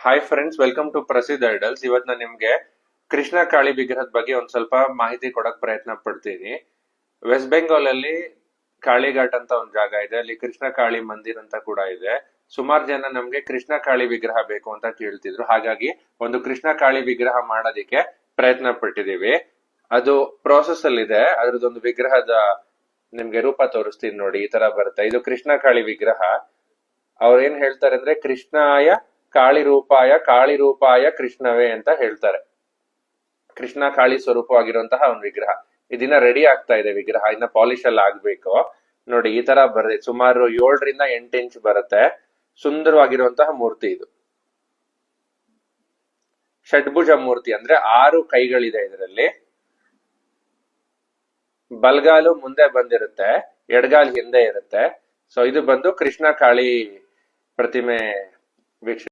Hi friends, welcome to ಪ್ರಸಿದ್ಧ idols. ಇವತ್ತು ನಾನು ನಿಮ್ಗೆ ಕೃಷ್ಣ ಕಾಳಿ ವಿಗ್ರಹದ ಬಗ್ಗೆ ಒಂದ್ ಸ್ವಲ್ಪ ಮಾಹಿತಿ ಕೊಡಕ್ ಪ್ರಯತ್ನ ಪಡ್ತೀನಿ. ವೆಸ್ಟ್ ಬೆಂಗಾಲ್ ಅಲ್ಲಿ ಕಾಳಿಘಾಟ್ ಅಂತ ಒಂದ್ ಜಾಗ ಇದೆ, ಅಲ್ಲಿ ಕೃಷ್ಣ ಕಾಳಿ ಮಂದಿರ್ ಅಂತ ಕೂಡ ಇದೆ. ಸುಮಾರು ಜನ ನಮ್ಗೆ ಕೃಷ್ಣ ಕಾಳಿ ವಿಗ್ರಹ ಬೇಕು ಅಂತ ಕೇಳ್ತಿದ್ರು, ಹಾಗಾಗಿ ಒಂದು ಕೃಷ್ಣ ಕಾಳಿ ವಿಗ್ರಹ ಮಾಡೋದಿಕ್ಕೆ ಪ್ರಯತ್ನ ಪಟ್ಟಿದೀವಿ. ಅದು ಪ್ರೋಸೆಸ್ ಅಲ್ಲಿ ಇದೆ. ಅದ್ರದ್ದೊಂದು ವಿಗ್ರಹದ ನಿಮ್ಗೆ ರೂಪ ತೋರಿಸ್ತೀನಿ ನೋಡಿ. ಈ ತರ ಬರುತ್ತೆ. ಇದು ಕೃಷ್ಣ ಕಾಳಿ ವಿಗ್ರಹ. ಅವ್ರು ಏನ್ ಹೇಳ್ತಾರೆ ಅಂದ್ರೆ, ಕೃಷ್ಣಾಯ ಕಾಳಿ ರೂಪಾಯ ಕೃಷ್ಣವೇ ಅಂತ ಹೇಳ್ತಾರೆ. ಕೃಷ್ಣ ಕಾಳಿ ಸ್ವರೂಪವಾಗಿರುವಂತಹ ಒಂದು ವಿಗ್ರಹ. ಇದನ್ನ ರೆಡಿ ಆಗ್ತಾ ಇದೆ ವಿಗ್ರಹ, ಇನ್ನ ಪಾಲಿಶ್ ಎಲ್ಲ ಆಗ್ಬೇಕು. ನೋಡಿ, ಈ ತರ ಬರುತ್ತೆ. ಸುಮಾರು 7 ರಿಂದ 8 ಇಂಚ್ ಬರುತ್ತೆ. ಸುಂದರವಾಗಿರುವಂತಹ ಮೂರ್ತಿ ಇದು. ಷಡ್ಭುಜ ಮೂರ್ತಿ ಅಂದ್ರೆ 6 ಕೈಗಳಿದೆ ಇದರಲ್ಲಿ. ಬಲ್ಗಾಲು ಮುಂದೆ ಬಂದಿರುತ್ತೆ, ಎಡಗಾಲ್ ಹಿಂದೆ ಇರುತ್ತೆ. ಸೊ ಇದು ಬಂದು ಕೃಷ್ಣ ಕಾಳಿ ಪ್ರತಿಮೆ ವೀಕ್ಷ